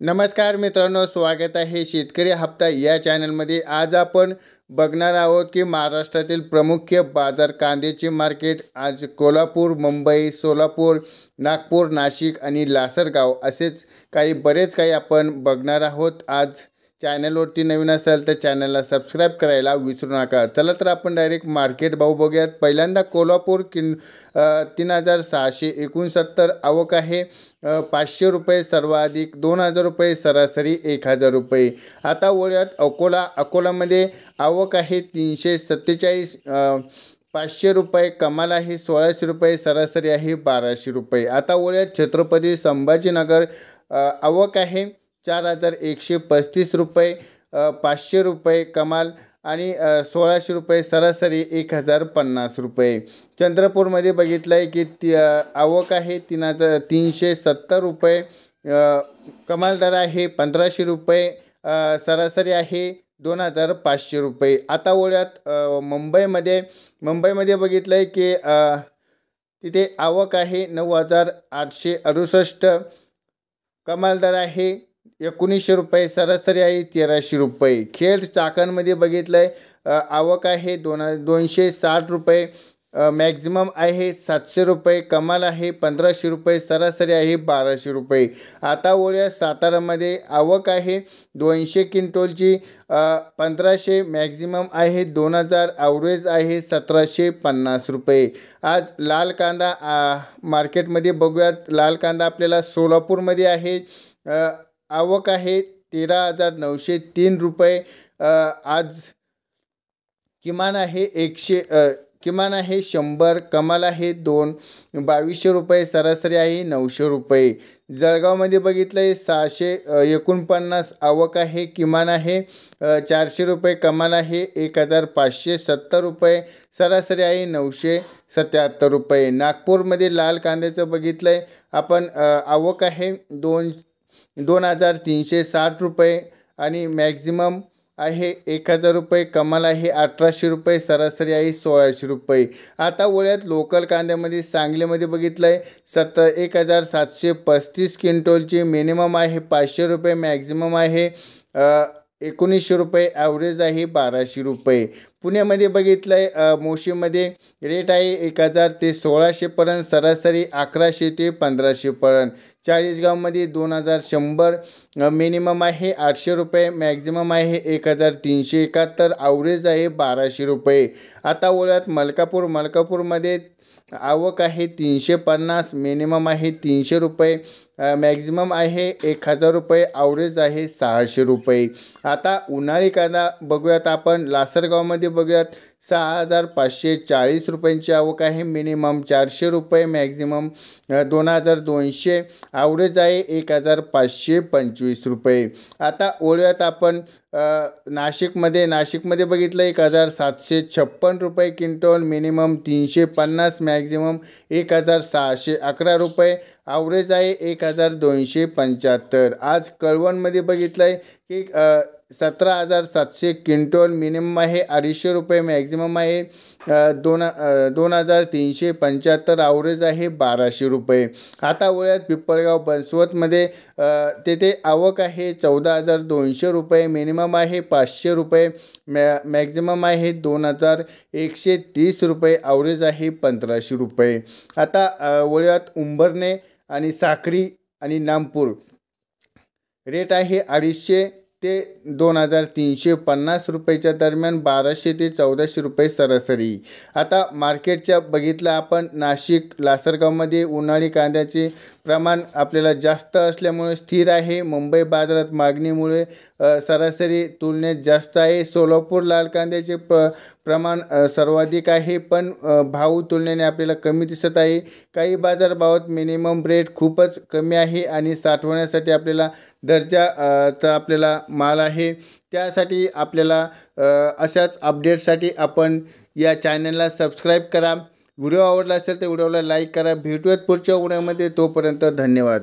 नमस्कार मित्रांनो, स्वागत आहे शेतकरी हप्ता या चॅनलमध्ये। आज आपण बघणार आहोत की महाराष्ट्रातील प्रमुख बाजार कांद्याचे मार्केट आज कोल्हापूर, मुंबई, सोलापूर, नागपूर, नाशिक आणि लासलगाव असेच बरेच काही आपण बघणार आहोत। आज चॅनलवरती नवीन असाल तर चॅनलला सबस्क्राइब करायला विसरू नका। चला तर आपण डायरेक्ट मार्केट भाव बघूयात। पहिल्यांदा कोल्हापूर 3669 आवक आहे, 500 रुपये सर्वाधिक, 2000 रुपये सरासरी, 1000 रुपये। आता वळूयात अकोलामध्ये आवक आहे 347, 500 रुपये कमाल आहे, 1600 रुपये सरासरी आहे, 1200 रुपये। आता वळूयात छत्रपती संभाजीनगर, आवक आहे 4135 रुपये, 500 रुपये कमाल आणि 1600 रुपये सरासरी, 1050 रुपये। चंद्रपूरमध्ये बघितलं आहे की आवक आहे 370 रुपये, कमाल दर आहे 1500 रुपये, सरासरी आहे 2500 रुपये। आता वळूयात मुंबईमध्ये बघितलं आहे की तिथे आवक आहे 9868, कमाल दर आहे 1900 रुपये, सरासरी आहे 1300 रुपये। खेड चाकणमध्ये बघितलं आहे आवक आहे 260 रुपये, मॅक्झिमम आहे 700 रुपये, कमाल आहे 1500 रुपये, सरासरी आहे 1200 रुपये। आता वळूया सातारामध्ये आवक आहे 200 क्विंटलची, 1500 मॅक्झिमम आहे, 2000 ॲव्हरेज आहे, 1750 रुपये। आज लाल कांदा मार्केटमध्ये बघूयात। लाल कांदा आपल्याला सोलापूरमध्ये आहे, आवक आहे 13903 रुपये, आज किमान आहे 100, कमाल आहे 2200 रुपये, सरासरी आहे 900 रुपये। जळगावमध्ये बघितलं आहे 649 आवक आहे, किमान आहे 400 रुपये, कमाल आहे 1570 रुपये, सरासरी आहे 977 रुपये। नागपूरमध्ये लाल कांद्याचं बघितलं आहे आपण, आवक आहे 2360 रुपये आणि मॅक्झिमम आहे 1000 रुपये, कमाल आहे 1800 रुपये, सरासरी आहे 1600 रुपये। आता वळूयात लोकल कांद्यामध्ये सांगलीमध्ये बघितलं आहे 1735 क्विंटलची, मिनिमम आहे 500 रुपये, मॅक्झिमम आहे 1900 रुपये, ॲव्हरेज आहे 1200 रुपये। पुण्यामध्ये बघितलं आहे मोशीमध्ये रेट आहे 1000 ते 1600 पर्यंत, सरासरी 1100 ते 1500 पर्यंत। चाळीसगावमध्ये 2100, मिनिमम आहे 800 रुपये, मॅक्झिमम आहे 1371, ॲव्हरेज आहे 1200 रुपये। आता वळूयात मलकापूरमध्ये आवक आहे 350, मिनिमम आहे 300 रुपये, मॅक्झिमम आहे 1000 रुपये, ॲव्हरेज आहे 600 रुपये। आता उन्हाळी कांदा बघूयात आपण। लासलगावमध्ये बघूयात 6540 रुपयांची आवक आहे, मिनिमम 400 रुपये, मॅक्झिमम 2200, ॲव्हरेज आहे 1525 रुपये। आता वळूयात आपण नाशिकमध्ये बघितलं 1756 रुपये क्विंटल, मिनिमम 350, मॅक्झिमम 1611 रुपये, ॲव्हरेज आहे 1275। आज कळवणमध्ये बघितलं आहे की 17700 क्विंटल, मिनिमम आहे 250 रुपये, मॅक्झिमम आहे 2375, ॲव्हरेज आहे 1200 रुपये। आता वळूयात पिंपळगाव बनसोडमध्ये, तेथे आवक आहे 14200 रुपये, मिनिमम आहे 500 रुपये, मॅक्झिमम आहे 2130 रुपये, ॲव्हरेज आहे 1500 रुपये। आता वळूयात उंबरणे आणि साक्री आणि नामपूर, रेट आहे 250 ते 2350 रुपयाच्या दरम्यान, 1200 ते 1400 रुपये सरासरी। आता मार्केटच्या बघितलं आपण नाशिक, लासलगावमध्ये उन्हाळी कांद्याचे प्रमाण आपल्याला जास्त असल्यामुळे स्थिर आहे। मुंबई बाजारात मागणीमुळे सरासरी तुलनेत जास्त आहे। सोलापूर लाल कांद्याचे प्रमाण सर्वाधिक आहे, पण भाव तुलनेने आपल्याला कमी दिसत आहे। काही बाजारभावात मिनिमम रेट खूपच कमी आहे आणि साठवण्यासाठी आपल्याला दर्जाचा आपल्याला माल आहे। त्यासाठी आपल्याला अशाच अपडेटसाठी आपण या चॅनलला सबस्क्राइब करा। व्हिडिओ आवडला असेल तर व्हिडिओला लाईक करा। भेटूयात पुढच्या व्हिडिओमध्ये, तोपर्यंत धन्यवाद।